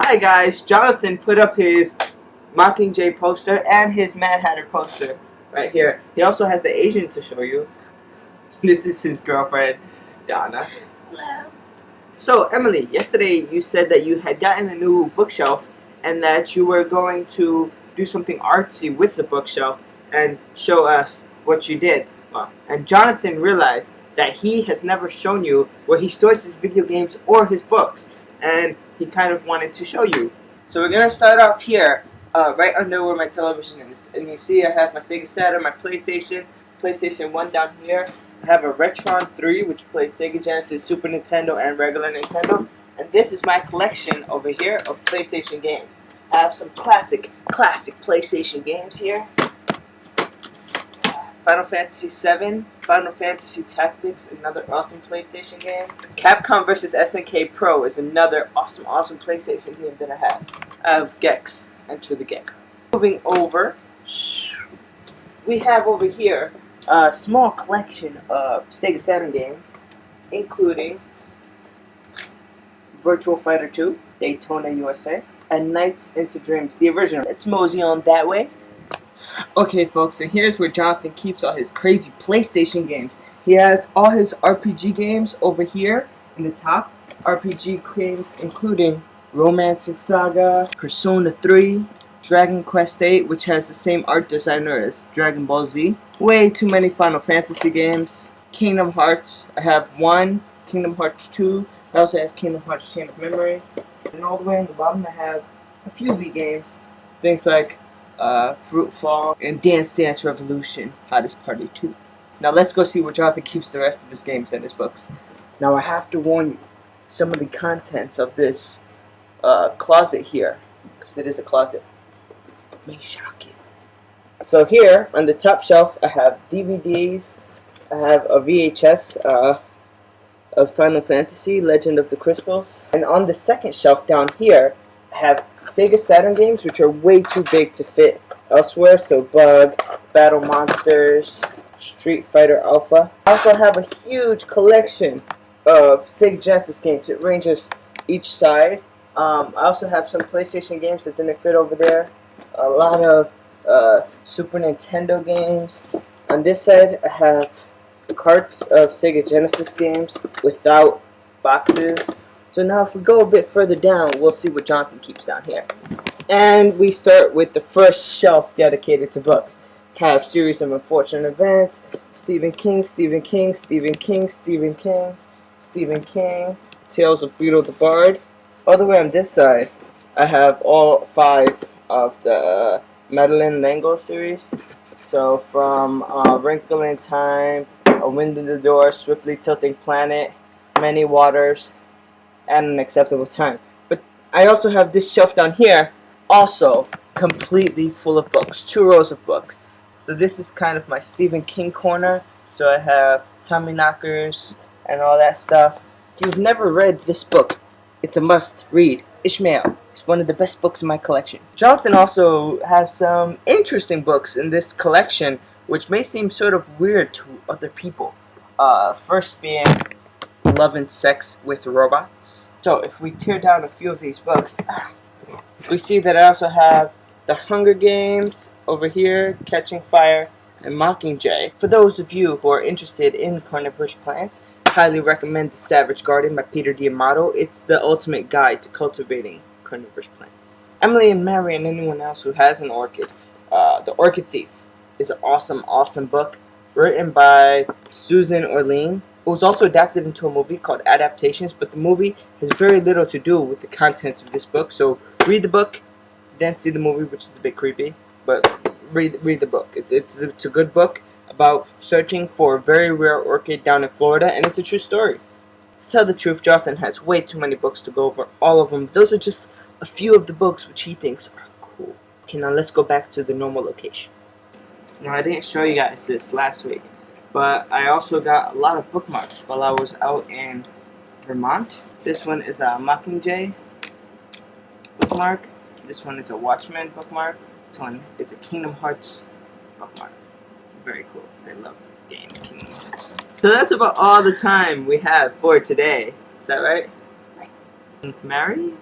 Hi guys, Jonathan put up his Mockingjay poster and his Mad Hatter poster right here. He also has the Asian to show you. This is his girlfriend, Donna. Hello. So Emily, yesterday you said that you had gotten a new bookshelf and that you were going to do something artsy with the bookshelf and show us what you did. And Jonathan realized that he has never shown you where he stores his video games or his books, and he kind of wanted to show you. So we're gonna start off here, right under where my television is, and you see I have my Sega Saturn, my PlayStation 1 down here. I have a Retron 3 which plays Sega Genesis, Super Nintendo, and regular Nintendo. And this is my collection over here of PlayStation games. I have some classic PlayStation games here. Final Fantasy VII, Final Fantasy Tactics, another awesome PlayStation game. Capcom vs. SNK Pro is another awesome PlayStation game that I have. I have Gex, Enter the Gecko. Moving over, we have over here a small collection of Sega Saturn games, including Virtual Fighter 2, Daytona USA, and Nights into Dreams, the original. Let's mosey on that way. Okay folks, and here's where Jonathan keeps all his crazy PlayStation games. He has all his RPG games over here in the top. RPG games including Romancing Saga, Persona 3, Dragon Quest 8, which has the same art designer as Dragon Ball Z. Way too many Final Fantasy games. Kingdom Hearts, I have 1, Kingdom Hearts 2, I also have Kingdom Hearts Chain of Memories. And all the way on the bottom I have a few Wii games. Things like Fruitfall, and Dance Dance Revolution, Hottest Party 2. Now let's go see where Jonathan keeps the rest of his games and his books. Now I have to warn you, some of the contents of this closet here, because it is a closet, may shock you. So here, on the top shelf, I have DVDs, I have a VHS of Final Fantasy, Legend of the Crystals, and on the second shelf down here, I have Sega Saturn games, which are way too big to fit elsewhere, so Bug, Battle Monsters, Street Fighter Alpha. I also have a huge collection of Sega Genesis games. It ranges each side. I also have some PlayStation games that didn't fit over there. A lot of Super Nintendo games. On this side, I have carts of Sega Genesis games without boxes. So now if we go a bit further down, we'll see what Jonathan keeps down here. And we start with the first shelf dedicated to books. Have Series of Unfortunate Events, Stephen King, Stephen King, Stephen King, Stephen King, Stephen King, Tales of Beetle the Bard. All the way on this side, I have all 5 of the Madeleine L'Engle series. So from Wrinkle in Time, A Wind in the Door, Swiftly Tilting Planet, Many Waters, and An Acceptable Time. But I also have this shelf down here, also completely full of books, 2 rows of books. So this is kind of my Stephen King corner. So I have Tommyknockers and all that stuff. If you've never read this book, it's a must read. Ishmael. It's one of the best books in my collection. Jonathan also has some interesting books in this collection, which may seem sort of weird to other people. First being Love and Sex with Robots. So if we tear down a few of these books, we see that I also have The Hunger Games over here, Catching Fire, and Mockingjay. For those of you who are interested in carnivorous plants, I highly recommend The Savage Garden by Peter D'Amato. It's the ultimate guide to cultivating carnivorous plants. Emily and Mary and anyone else who has an orchid, The Orchid Thief is an awesome book written by Susan Orlean. It was also adapted into a movie called Adaptations, but the movie has very little to do with the contents of this book. So read the book, then see the movie, which is a bit creepy, but read the book. It's a good book about searching for a very rare orchid down in Florida, and it's a true story. To tell the truth, Jonathan has way too many books to go over all of them. Those are just a few of the books which he thinks are cool. Okay, now let's go back to the normal location. Now, I didn't show you guys this last week, but I also got a lot of bookmarks while I was out in Vermont. This one is a Mockingjay bookmark. This one is a Watchmen bookmark. This one is a Kingdom Hearts bookmark. Very cool, because I love the game Kingdom Hearts. So that's about all the time we have for today. Is that right? Right. Mary?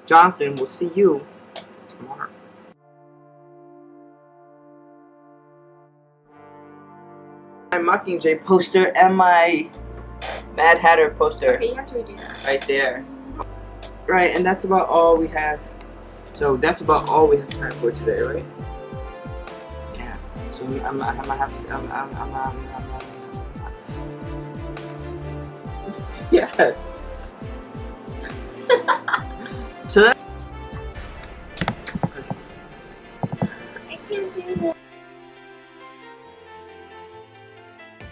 Jonathan will see you tomorrow. My Mockingjay poster and my Mad Hatter poster. Okay, you have to redo that. Right there. Right, and that's about all we have. So that's about all we have time for today, right? Yeah. So I'm gonna have to. Yes. So that.